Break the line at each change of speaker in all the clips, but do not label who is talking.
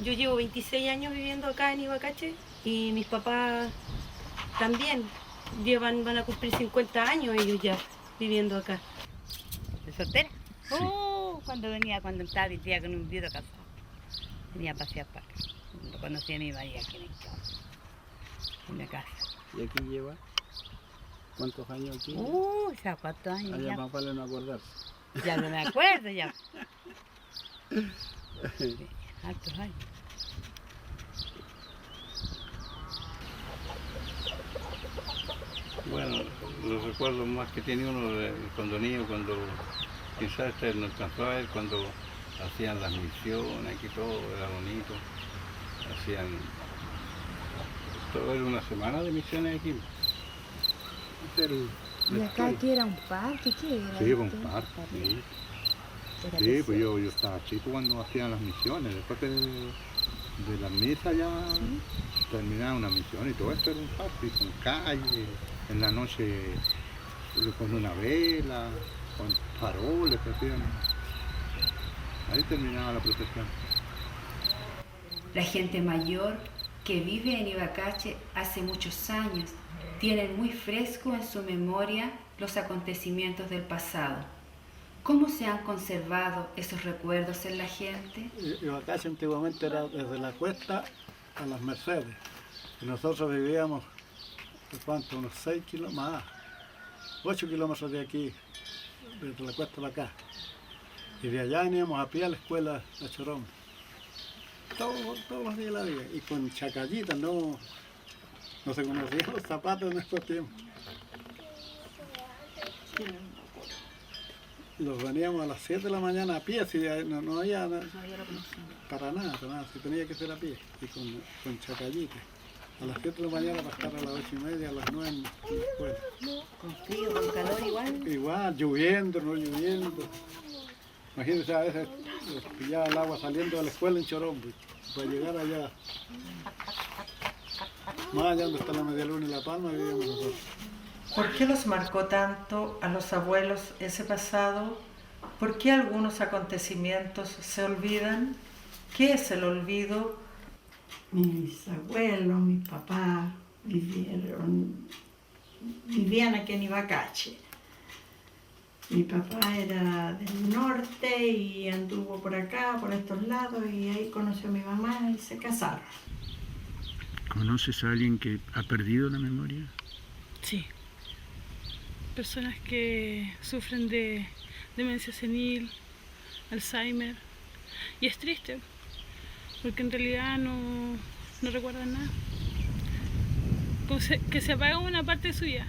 Yo llevo 26 años viviendo acá en Ibacache y mis papás también van a cumplir 50 años ellos ya viviendo acá.
¿De soltera?
Sí.
Cuando estaba vestida con un viudo casado. Venía a pasear para acá. Lo conocí a mi marido aquí en la casa.
¿Y aquí lleva? ¿Cuántos años aquí?
Ya 4 años
Allá
ya.
más vale no acordarse.
Ya no me acuerdo ya. Sí, hartos años.
Bueno, los recuerdos más que tiene uno cuando niño, cuando quizás no alcanzó a ver, cuando hacían las misiones, aquí todo era bonito. Hacían, todo era una semana de misiones aquí.
¿Y acá aquí era un parque? ¿Qué era?
Sí, un parque, sí. Sí, pues yo estaba chico cuando hacían las misiones, después de la misa ya terminaba una misión y todo esto era un parque, con calle, en la noche con una vela, con faroles que hacían. Ahí terminaba la procesión.
La gente mayor que vive en Ibacache hace muchos años tienen muy fresco en su memoria los acontecimientos del pasado. ¿Cómo se han conservado esos recuerdos en la gente?
Ibacache antiguamente era desde la cuesta a las Mercedes. Y nosotros vivíamos, ¿cuánto? Unos 6 kilómetros más, 8 kilómetros de aquí, desde la cuesta para acá. Y de allá veníamos a pie a la escuela a Chorón. Todos los días de la vida. Y con chacallitas, no se conocían los zapatos en estos tiempos. Los veníamos a las 7 de la mañana a pie, si no había para nada, si tenía que ser a pie, y con chacallitas. A las 7 de la mañana para estar a las 8:30, a las 9 en la escuela.
Con frío, con calor igual.
Igual, lloviendo, no lloviendo. Imagínense, a veces pillaba el agua saliendo de la escuela en Chorón, pues, para llegar allá. Más allá donde está la Media Luna y La Palma, vivíamos nosotros.
¿Por qué los marcó tanto a los abuelos ese pasado? ¿Por qué algunos acontecimientos se olvidan? ¿Qué es el olvido?
Mis abuelos, mis papás vivían aquí en Ibacache. Mi papá era del norte y anduvo por acá, por estos lados, y ahí conoció a mi mamá y se casaron.
¿Conoces a alguien que ha perdido la memoria?
Sí. Personas que sufren de demencia senil, Alzheimer. Y es triste, porque en realidad no recuerdan nada. Como que se apaga una parte suya.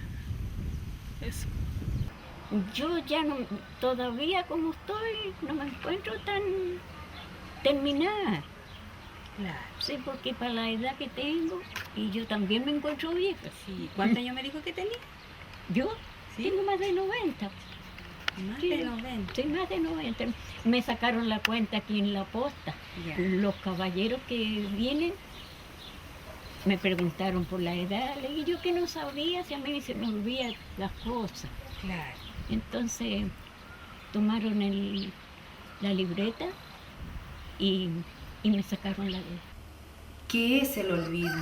Eso.
Yo ya no, todavía como estoy, no me encuentro tan terminada.
Claro.
Sí, porque para la edad que tengo, y yo también me encuentro vieja.
Sí. ¿Cuántos años me dijo que tenía?
¿Yo?
¿Sí?
Tengo más de 90.
Más
Sí,
de 90.
Sí, más de 90. Me sacaron la cuenta aquí en la posta.
Ya.
Los caballeros que vienen me preguntaron por la edad. Le dije yo que no sabía, si a mí se me olvidan las cosas.
Claro.
Entonces tomaron la libreta y me sacaron la edad.
¿Qué es el olvido?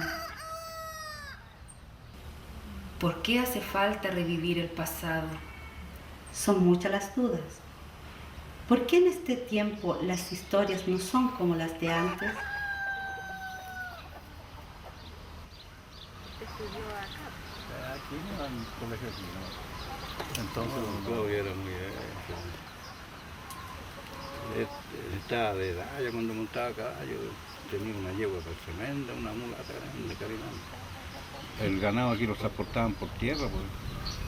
¿Por qué hace falta revivir el pasado?
Son muchas las dudas. ¿Por qué en este tiempo las historias no son como las de antes?
Aquí no eran colegios aquí, ¿no? Entonces todavía era muy estaba de edad, ya cuando montaba caballo, tenía una yegua tremenda, una mulata grande, carinante. El ganado aquí lo transportaban por tierra, pues.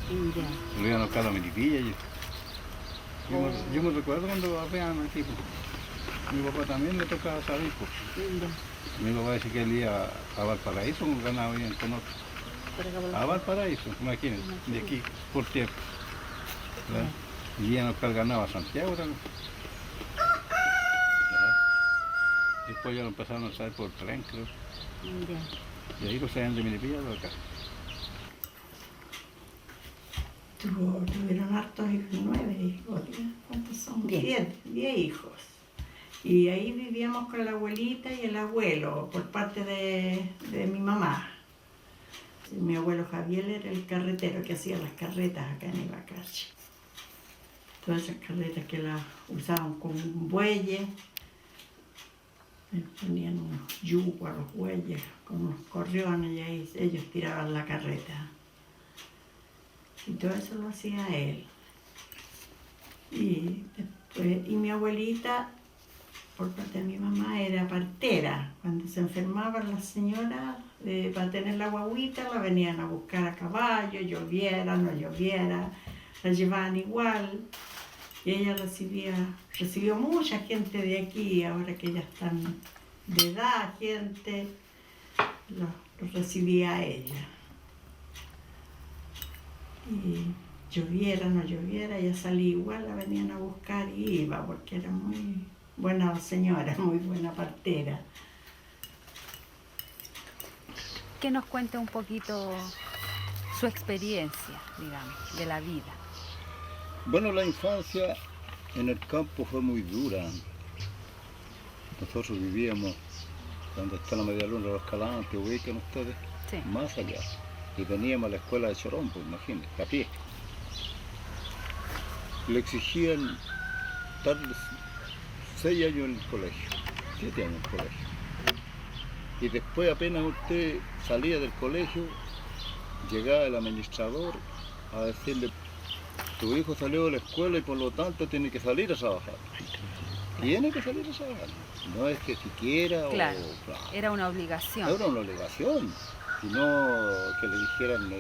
Lo iban a buscar a la Melipilla. Yo me recuerdo cuando apenas nací, pues. Mi papá también le tocaba salir, pues. Mi papá decía que él iba a Valparaíso con ganado bien con otro. A Valparaíso, imagínense, de aquí por tiempo. ¿Verdad? Y iban a buscar ganado a Santiago también. Después ya lo empezaron a saber por tren, creo. Y ahí lo saben de Melipilla de acá.
Tuvieron hartos hijos, 9 hijos, ¿cuántos son?
10.
10 hijos. Y ahí vivíamos con la abuelita y el abuelo, por parte de mi mamá. Mi abuelo Javier era el carretero que hacía las carretas acá en Ibacache. Todas esas carretas que las usaban con bueyes, le ponían unos yucos a los bueyes con unos corriones y ahí ellos tiraban la carreta. Y todo eso lo hacía él. Y mi abuelita, por parte de mi mamá, era partera. Cuando se enfermaban las señoras, para tener la guaguita, la venían a buscar a caballo, lloviera, no lloviera, la llevaban igual. Y ella recibió mucha gente de aquí, ahora que ya están de edad, gente, los recibía a ella. Y lloviera, no lloviera, ella salía igual, la venían a buscar y iba, porque era muy buena señora, muy buena partera.
Que nos cuente un poquito su experiencia, digamos, de la vida.
Bueno, la infancia en el campo fue muy dura. Nosotros vivíamos donde está la media luna de los Calantes, ubican ustedes,
Sí.
más allá. Y veníamos a la escuela de Chorón, pues imagínense, a pie. Le exigían estar 6 años en el colegio, 7 años en el colegio. Y después apenas usted salía del colegio, llegaba el administrador a decirle: tu hijo salió de la escuela y por lo tanto tiene que salir a trabajar. Tiene que salir a trabajar. No es que siquiera
Claro,
o... Claro,
era una obligación.
era una obligación. Sino que le dijeran,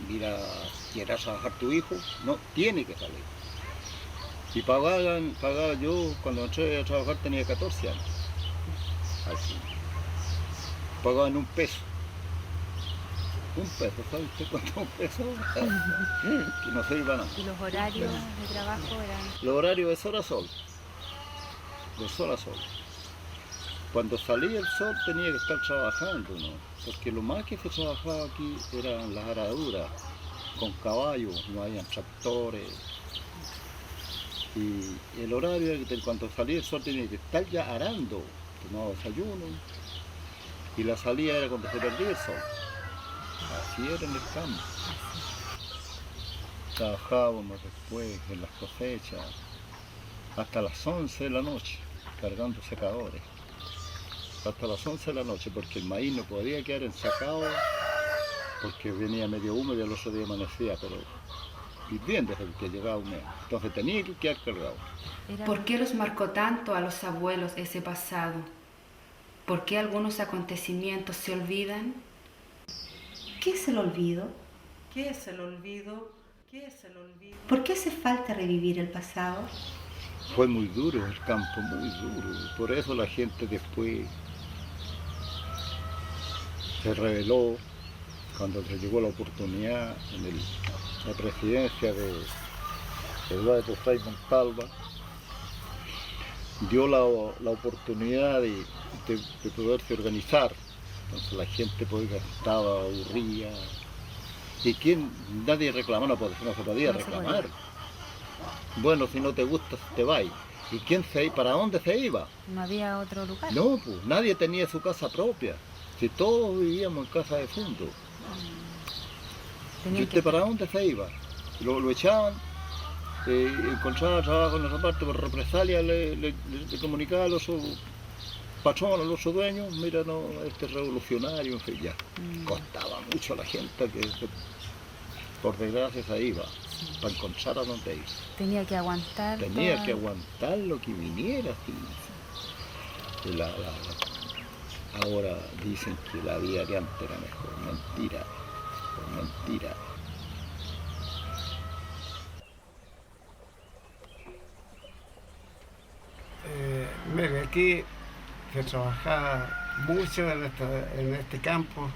mira, ¿quieres trabajar tu hijo? No, tiene que salir. Y pagaba yo, cuando entré a trabajar tenía 14 años. Así. Pagaban $1. $1, ¿sabe usted cuánto es $1? Que no sirva nada.
¿Y los horarios de trabajo eran?
Los horarios de sol a sol. De sol a sol. Cuando salía el sol tenía que estar trabajando, ¿no? Porque lo más que se trabajaba aquí eran las araduras, con caballos, no había tractores. Y el horario era que cuando salía el sol tenía que estar ya arando, tomaba desayuno. Y la salida era cuando se perdía el sol. Así era en el campo. Trabajábamos después en las cosechas hasta las 11 de la noche, cargando secadores. Hasta las 11 de la noche, porque el maíz no podía quedar ensacado, porque venía medio húmedo y al otro día amanecía, pero hirviendo desde que llegaba húmedo. Entonces tenía que quedar cargado.
¿Por qué los marcó tanto a los abuelos ese pasado? ¿Por qué algunos acontecimientos se olvidan?
¿Qué es el olvido?
¿Qué es el olvido? ¿Qué es el olvido?
¿Por qué hace falta revivir el pasado?
Fue muy duro el campo, muy duro. Por eso la gente después se rebeló cuando se llegó la oportunidad en la presidencia de Eduardo Frei Montalva. Dio la oportunidad de poderse organizar. Entonces la gente pues estaba aburrida. ¿Y quién? Nadie reclamaba, no se podía reclamar. Bueno, si no te gusta, te vas. ¿Y quién se iba? ¿Para dónde se iba?
No había otro lugar.
No, pues nadie tenía su casa propia. Si todos vivíamos en casa de fondo. ¿Y usted para dónde se iba? Lo echaban, encontraba trabajo en esa parte por represalia, le comunicaba a los patrones, a los dueños, mira, no, este es revolucionario, en fin, ya. Costaba mucho a la gente que por desgracia se iba, para encontrar a dónde ir.
Tenía que aguantar.
Tenía que aguantar lo que viniera. Sí. Ahora dicen que la vida de antes era mejor. Mentira. Mentira.
aquí se trabajaba mucho en este campo,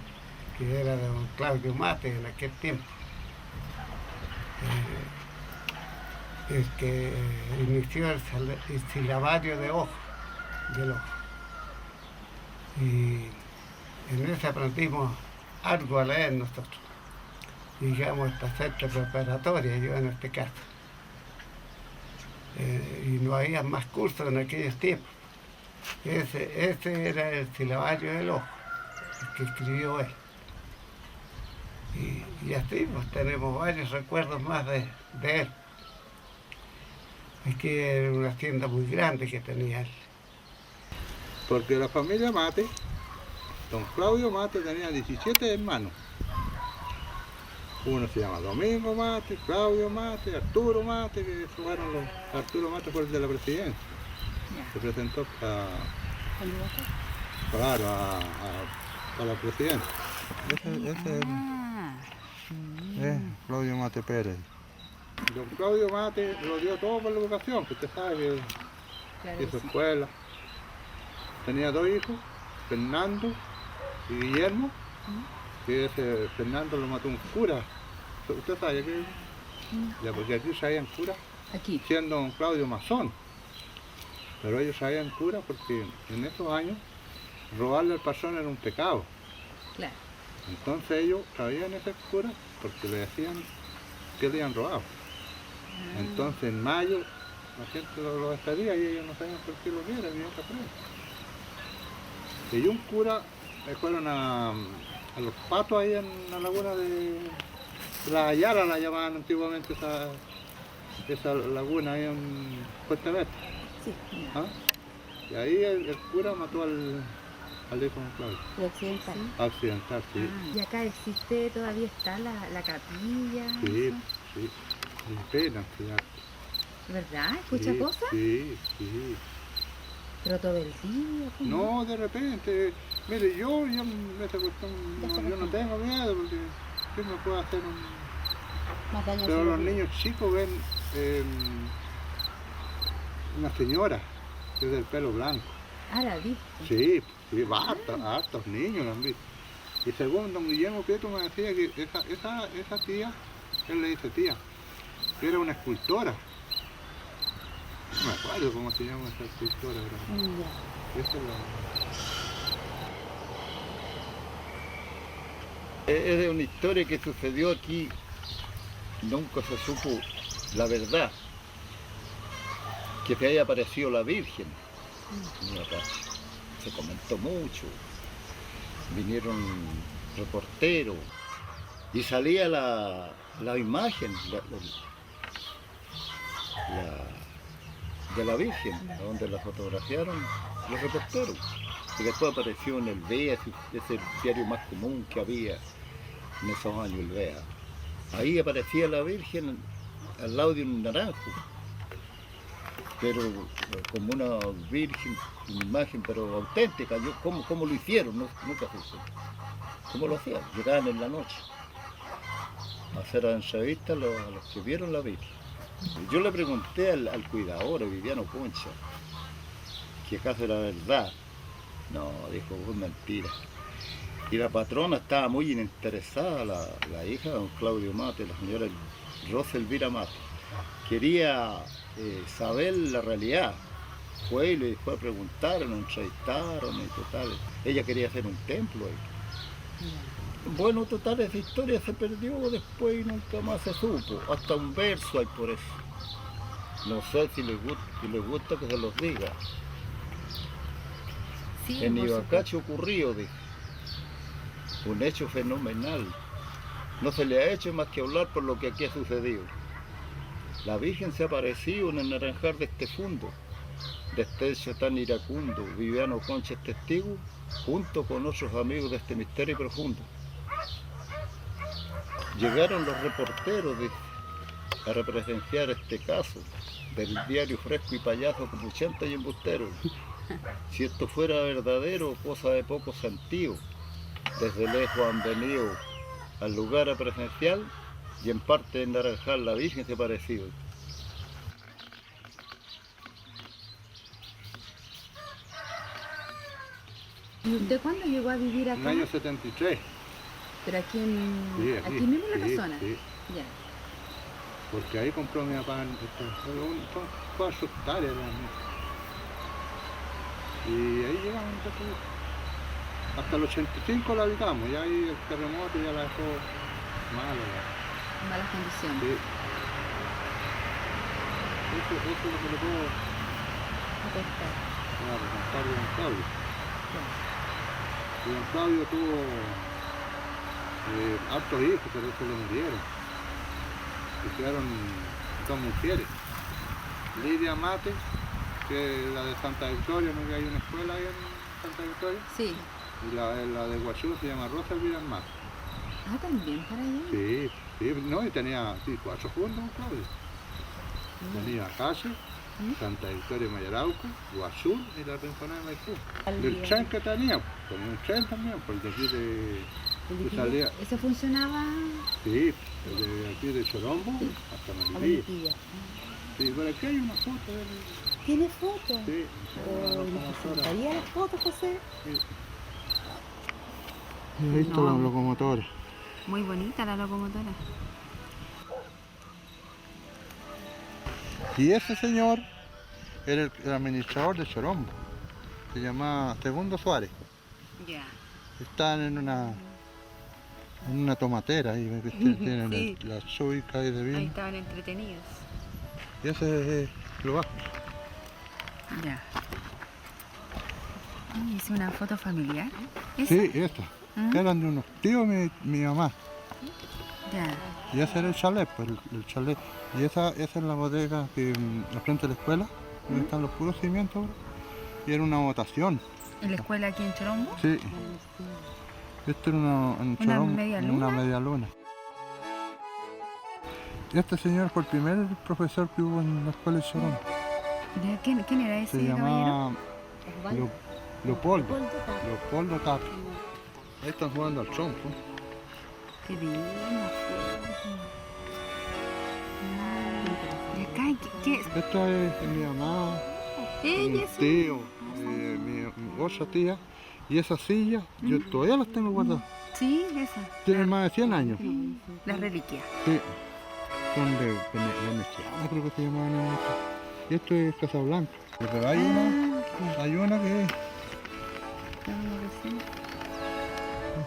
que era de don Claudio Mate en aquel tiempo. El que inició el silabario del ojo. Y en ese aprendimos algo a leer nosotros. Digamos, esta secta preparatoria, yo en este caso. Y no había más cursos en aquellos tiempos. Ese era el silabario del ojo, el que escribió él. Y así pues tenemos varios recuerdos más de él. Es que era una hacienda muy grande que tenía él.
Porque la familia Mate, don Claudio Mate tenía 17 hermanos. Uno se llama Domingo Mate, Claudio Mate, Arturo Mate, que fueron los... Arturo Mate fue el de la presidencia. Se presentó a la presidencia. Ese es Claudio Mate Pérez. Don Claudio Mate lo dio todo por la educación, que usted sabe que hizo escuela. Tenía 2 hijos, Fernando y Guillermo, que ese Fernando lo mató un cura. ¿Usted sabe qué? Ya, porque aquí sabían cura, siendo don Claudio masón. Pero ellos sabían cura porque en esos años robarle al patrón era un pecado.
Claro.
Entonces ellos sabían ese cura porque le decían que le habían robado. Entonces en mayo la gente lo despedía y ellos no sabían por qué lo vieran ni otra prueba. Y un cura fueron a los patos ahí en la laguna de la Ayala, la llamaban antiguamente esa laguna ahí en Puerto Verde.
Sí.
¿Ah? Y ahí el cura mató al hijo de Claudio.
¿El occidental?
Occidental, sí.
¿Y acá existe, todavía está la capilla?
Sí, sí. Sin pena, sí.
¿Verdad? ¿Escucha
sí,
cosas?
Sí, sí.
¿Pero todo el día?
No, de repente. Mire, yo no tengo miedo porque ¿qué me puede hacer Pero los niños chicos ven una señora que es del pelo blanco.
Ah, ¿la viste?
Sí, hartos niños la han visto. Y según don Guillermo Prieto me decía que esa tía, él le dice tía, que era una escultora. No me acuerdo cómo se llama esa escultora, ¿verdad? Esa
es de una historia que sucedió aquí, nunca se supo la verdad, que se haya aparecido la Virgen. Se comentó mucho, vinieron reporteros y salía la imagen de la Virgen, donde la fotografiaron los reporteros. Y después apareció en el BEA, ese diario más común que había en esos años, el BEA. Ahí aparecía la Virgen al lado de un naranjo, pero como una Virgen, una imagen pero auténtica. ¿Cómo lo hicieron? Nunca se supo. ¿Cómo lo hacían? Llegaban en la noche a hacer entrevistas a los que vieron la Virgen. Yo le pregunté al cuidador, a Viviano Concha, que acaso era verdad. No, dijo, es mentira. Y la patrona estaba muy interesada, la hija de don Claudio Mate, la señora Rosa Elvira Mate. Quería saber la realidad. Fue y le fue a preguntar, lo entrevistaron y total. Ella quería hacer un templo ahí. Bueno, total, esa historia se perdió después y nunca más se supo. Hasta un verso hay por eso. No sé si les gusta que se los diga.
Sí,
en Ibacache ocurrió, dijo, un hecho fenomenal. No se le ha hecho más que hablar por lo que aquí ha sucedido. La Virgen se ha aparecido en el naranjar de este fondo, de este hecho tan iracundo. Viviano Concha es testigo, junto con otros amigos de este misterio profundo. Llegaron los reporteros a represenciar este caso del diario Fresco y Payaso como 80 y embustero. Si esto fuera verdadero, cosa de poco sentido. Desde lejos han venido al lugar a presenciar y en parte en Naranjal la Virgen se ha aparecido.
¿Y usted cuándo llegó a vivir
En
acá?
el año 73.
Pero aquí
Sí,
aquí mismo en la
sí,
casona.
sí.
Ya.
Porque ahí compró mi papá, son 4 hectáreas realmente. Y ahí llegamos nosotros. Hasta el 85 la habitamos, ya ahí el terremoto ya la dejó mala.
En malas condiciones.
Sí. Eso es lo que le puedo contar de don Claudio. Y don Claudio tuvo hartos hijos, pero eso le murieron. Y quedaron 2 mujeres. Lidia Mate, que es la de Santa Victoria, ¿no? Que hay una escuela ahí en Santa Victoria.
Sí.
Y la de Guachú se llama Rosa Elvira Mate.
Ah, también para allá.
Sí, sí, no, y tenía 4 juntos, don Claudio. Tenía Casi, Santa Victoria de Mayarauco, Guazú y la Rinconada de Maipú. Del tren que tenía un tren también, por de aquí de salía.
¿Eso funcionaba?
Sí, de aquí de Chorombo hasta Melipilla. Sí, por aquí hay una foto de él.
¿Tiene foto?
Sí.
¿Ahí las fotos, José?
Sí. Y ahí está la locomotora.
Muy bonita la locomotora.
Y ese señor era el administrador de Chorombo. Se llama Segundo Suárez.
Ya.
Están en una tomatera ahí, que tienen
Sí.
la chuica ahí de vino.
Ahí estaban entretenidos.
Y ese es lo bajo.
Ya. ¿Es una foto familiar? ¿Esa?
Sí, esta. Eran de unos tíos mi mamá.
Ya.
Y ese era el chalet, pues el chalet. Y esa es la bodega que al frente de la escuela, donde están los puros cimientos ahora. Y era una votación.
¿En la escuela aquí en Chorombo?
Sí. Esto era
¿Una media luna?
una media luna. Este señor fue el primer profesor que hubo en la escuela de Chorombo.
¿Quién era ese
Se
caballero?
llamaba Leopoldo Tapia. Ahí están jugando al trompo.
Qué lindo. ¿Y acá qué es?
Esta es mi mamá,
Ella
mi
es
tío, mi otra tía. Y esas sillas, yo todavía las tengo guardadas.
Sí, esa.
Tienen más de 100 años.
Las reliquias.
Sí. Son de Venezuela, creo que se llamaban. Y esto es Casablanca. Pero hay una que es...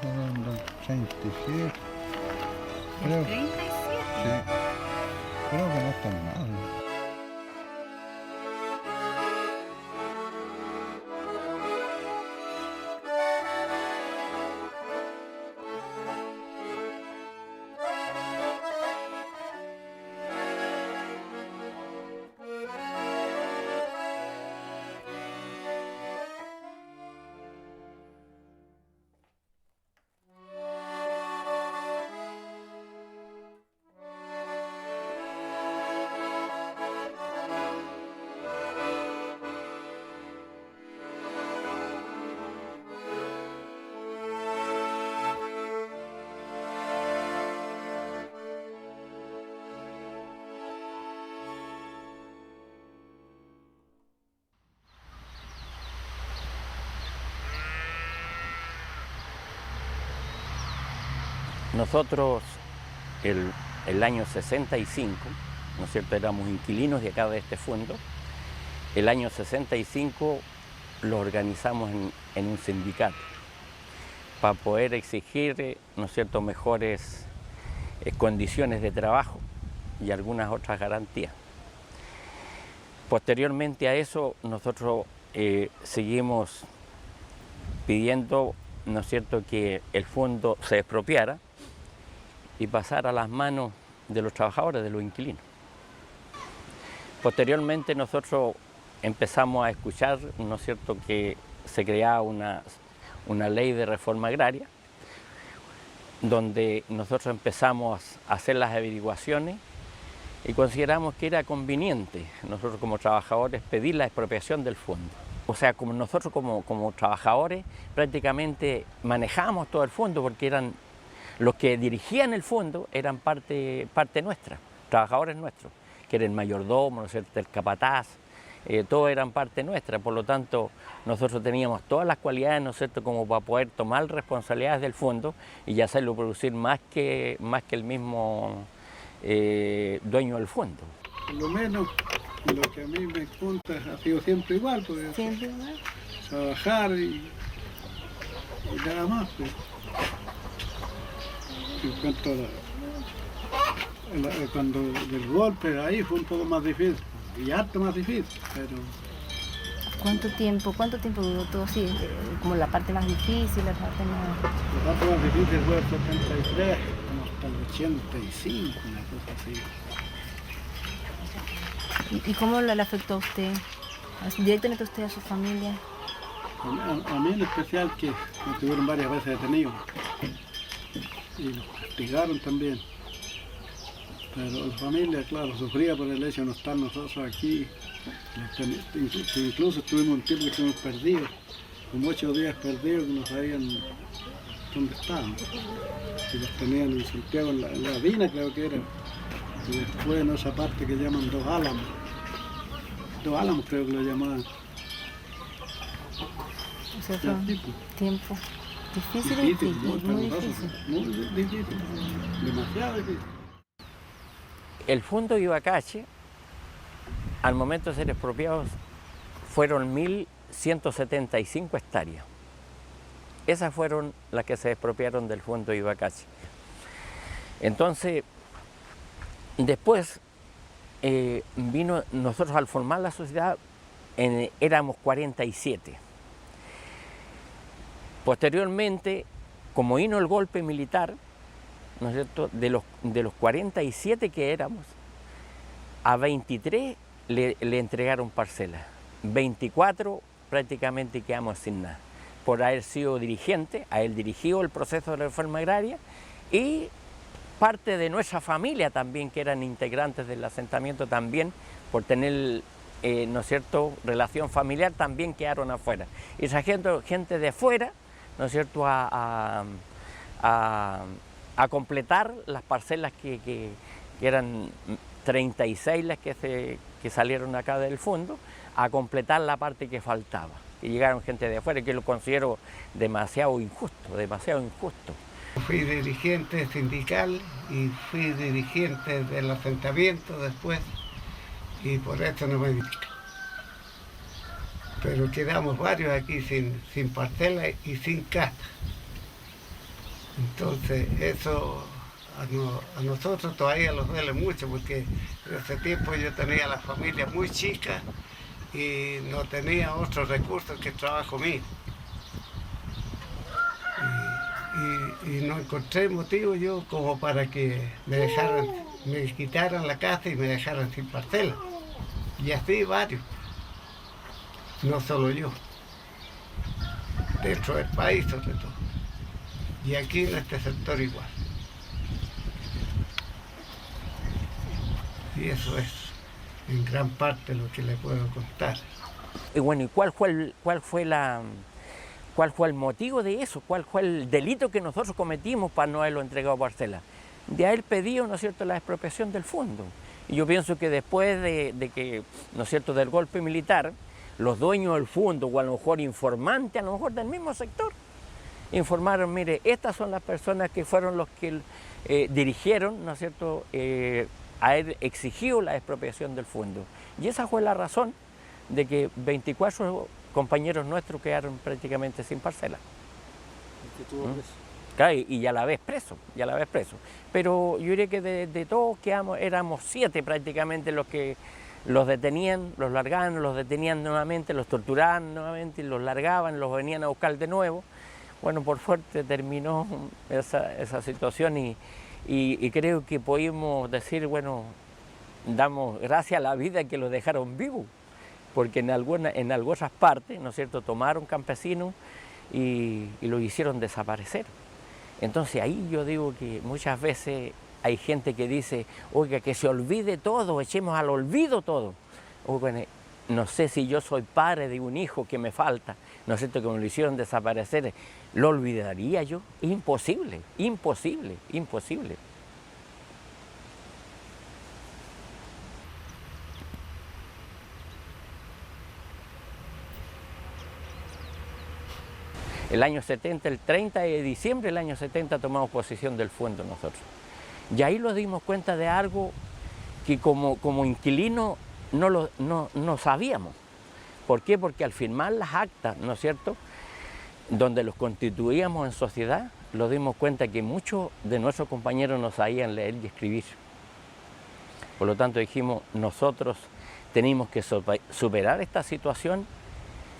Del 37.
¿El
Creo.
37?
Sí. Creo que no es tan mal.
Nosotros el año 65, ¿no es cierto?, éramos inquilinos de acá de este fondo. El año 65 lo organizamos en un sindicato para poder exigir, ¿no es cierto?, mejores condiciones de trabajo y algunas otras garantías. Posteriormente a eso nosotros seguimos pidiendo, ¿no es cierto?, que el fondo se expropiara y pasara a las manos de los trabajadores, de los inquilinos. Posteriormente nosotros empezamos a escuchar, ¿no es cierto?, que se creaba una ley de reforma agraria, donde nosotros empezamos a hacer las averiguaciones y consideramos que era conveniente nosotros como trabajadores pedir la expropiación del fondo. O sea, como nosotros como trabajadores prácticamente manejamos todo el fondo, porque eran los que dirigían el fondo, eran parte nuestra, trabajadores nuestros, que era el mayordomo, ¿no es cierto?, el capataz, todos eran parte nuestra, por lo tanto nosotros teníamos todas las cualidades, ¿no es cierto?, como para poder tomar responsabilidades del fondo y hacerlo producir más que el mismo dueño del fondo.
Por lo menos lo que a mí me conta ha sido siempre igual, pues,
Siempre igual.
trabajar y nada más. Pues. En cuanto a cuando del golpe, ahí fue un poco más difícil, y harto más difícil, pero...
¿Cuánto tiempo duró todo así? Como la parte más difícil, la parte más...
La parte más difícil fue el 73, como hasta el 85, una cosa así.
¿Y cómo le afectó a usted? ¿Directamente a usted, a su familia?
A mí en especial que me tuvieron varias veces detenido y los castigaron también. Pero la familia, claro, sufría por el hecho de no estar nosotros aquí. Incluso estuvimos un tiempo que estuvimos perdidos, como 8 días perdidos que no sabían dónde estaban. Y los tenían en Santiago, en la Vina creo que era. Y después en esa parte que llaman Dos Álamos. Dos Álamos creo que lo llamaban.
O sea, fue un tiempo difícil y muy difícil.
Muy difícil, demasiado difícil.
El fondo Ibacache, al momento de ser expropiados, fueron 1.175 hectáreas. Esas fueron las que se expropiaron del fondo Ibacache. Entonces, después vino, nosotros al formar la sociedad éramos 47. Posteriormente, como vino el golpe militar, ¿no es cierto?, de los 47 que éramos, a 23 le entregaron parcelas, 24 prácticamente quedamos sin nada, por haber sido dirigente, haber dirigido el proceso de la reforma agraria, y parte de nuestra familia también, que eran integrantes del asentamiento también, por tener, ¿no es cierto?, relación familiar, también quedaron afuera. Y esa gente de fuera, ¿no es cierto?, a completar las parcelas que eran 36 las que salieron acá del fondo, a completar la parte que faltaba. Y llegaron gente de afuera, que lo considero demasiado injusto, demasiado injusto.
Fui dirigente sindical y fui dirigente del asentamiento después, y por eso no me dedico. Pero quedamos varios aquí sin parcela y sin casa. Entonces eso a nosotros todavía nos duele mucho, porque en ese tiempo yo tenía la familia muy chica y no tenía otros recursos que el trabajo mío. Y no encontré motivo yo como para que me quitaran la casa y me dejaran sin parcela. Y así varios, no solo yo, dentro del país sobre todo. Y aquí en este sector igual. Y eso es en gran parte lo que le puedo contar.
Y bueno, ¿y cuál fue el motivo de eso? ¿Cuál fue el delito que nosotros cometimos para no haberlo entregado a parcela? De haber pedido, ¿no es cierto?, la expropiación del fondo. Y yo pienso que después de que, ¿no es cierto?, del golpe militar, los dueños del fondo, o a lo mejor informantes, a lo mejor del mismo sector, informaron, mire, estas son las personas que fueron los que dirigieron, ¿no es cierto?, haber exigido la expropiación del fondo. Y esa fue la razón de que 24 compañeros nuestros quedaron prácticamente sin parcela. Claro, y ya la vez preso, Pero yo diría que de todos éramos 7 prácticamente los que los detenían, los largaban, los detenían nuevamente, los torturaban nuevamente y los largaban, los venían a buscar de nuevo. Bueno, por suerte terminó esa situación y creo que pudimos decir, bueno, damos gracias a la vida que lo dejaron vivo, porque en algunas partes, ¿no es cierto?, tomaron campesinos y lo hicieron desaparecer. Entonces ahí yo digo que muchas veces hay gente que dice, oiga, que se olvide todo, echemos al olvido todo. Oiga, no sé si yo soy padre de un hijo que me falta, ¿no es cierto?, que me lo hicieron desaparecer, ¿lo olvidaría yo? Imposible, imposible, imposible. El año 70, el 30 de diciembre del año 70 tomamos posesión del fuendo nosotros. Y ahí nos dimos cuenta de algo que como inquilino no sabíamos. ¿Por qué? Porque al firmar las actas, ¿no es cierto?, donde los constituíamos en sociedad, nos dimos cuenta que muchos de nuestros compañeros no sabían leer y escribir. Por lo tanto dijimos, nosotros tenemos que superar esta situación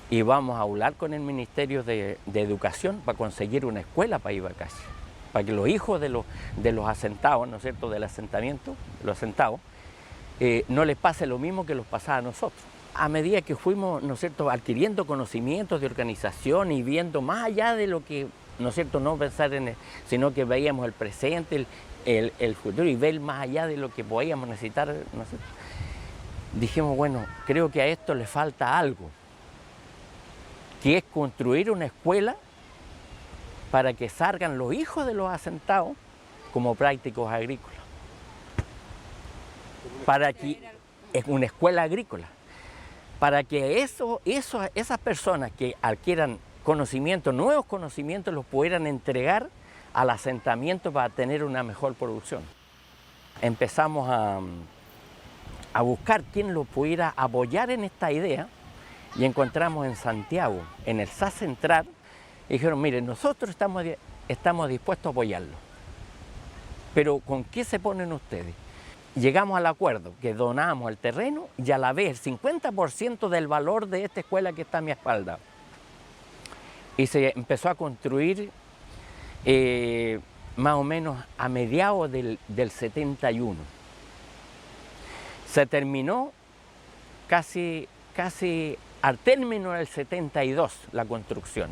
y vamos a hablar con el Ministerio de Educación para conseguir una escuela para Ibacache, para que los hijos de los asentados, ¿no es cierto?, del asentamiento, los asentados, no les pase lo mismo que los pasaba a nosotros. A medida que fuimos, ¿no es cierto?, adquiriendo conocimientos de organización y viendo más allá de lo que, ¿no es cierto?, no pensar sino que veíamos el presente, el futuro y ver más allá de lo que podíamos necesitar, ¿no es cierto?, dijimos, bueno, creo que a esto le falta algo, que es construir una escuela para que salgan los hijos de los asentados como prácticos agrícolas. Para que es una escuela agrícola. Para que esas personas que adquieran conocimientos, nuevos conocimientos, los pudieran entregar al asentamiento para tener una mejor producción. Empezamos a buscar quién lo pudiera apoyar en esta idea y encontramos en Santiago, en el SAS Central, y dijeron, miren, nosotros estamos dispuestos a apoyarlo, pero ¿con qué se ponen ustedes? Llegamos al acuerdo que donamos el terreno y a la vez el 50% del valor de esta escuela que está a mi espalda. Y se empezó a construir más o menos a mediados del 71. Se terminó casi al término del 72 la construcción.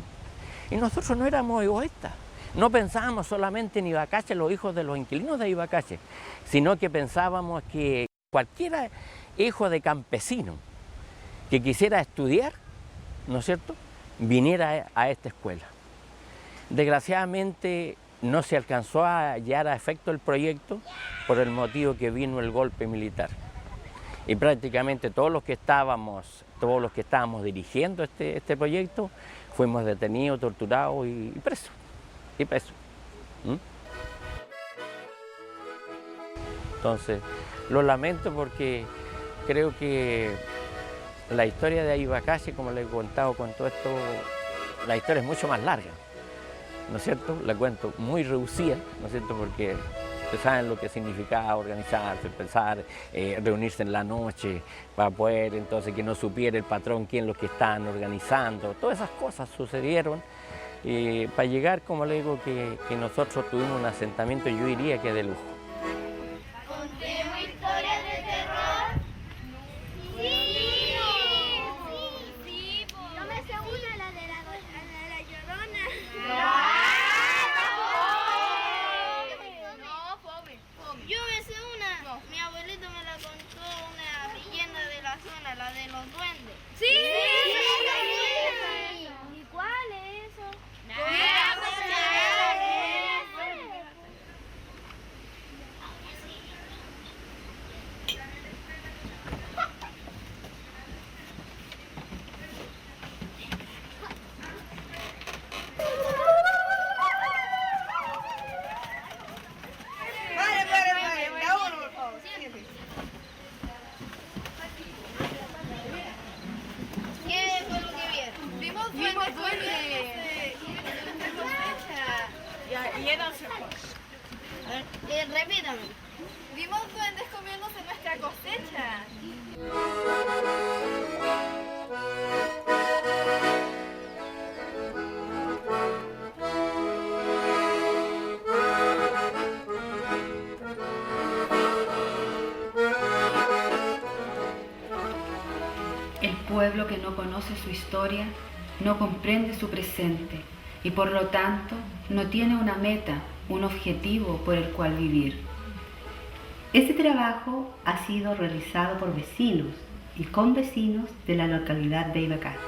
Y nosotros no éramos egoístas. No pensábamos solamente en Ibacache, los hijos de los inquilinos de Ibacache, sino que pensábamos que cualquier hijo de campesino que quisiera estudiar, ¿no es cierto?, viniera a esta escuela. Desgraciadamente no se alcanzó a llevar a efecto el proyecto por el motivo que vino el golpe militar. Y prácticamente todos los que estábamos dirigiendo este proyecto fuimos detenidos, torturados y presos. Entonces, lo lamento porque creo que la historia de Ibacache, como les he contado con todo esto, la historia es mucho más larga, ¿no es cierto? La cuento muy reducida, ¿no es cierto? Porque ustedes saben lo que significaba organizarse, pensar, reunirse en la noche para poder entonces que no supiera el patrón quién los que estaban organizando. Todas esas cosas sucedieron para llegar, como le digo, que nosotros tuvimos un asentamiento, yo diría que de lujo.
¿Contemos historias de terror? Sí. Yo me sé una, la de la Llorona. No, fome. Yo me sé una. Mi abuelito me la contó, una leyenda de la zona, la de los duendes. Sí. ¿Y cuál es eso? ¿Qué fue lo que vieron? Vimos duendes. Y eran repítame. Vimos duendes comiéndose nuestra cosecha.
El pueblo que no conoce su historia no comprende su presente y por lo tanto no tiene una meta, un objetivo por el cual vivir.
Este trabajo ha sido realizado por vecinos y con vecinos de la localidad de Ibacache.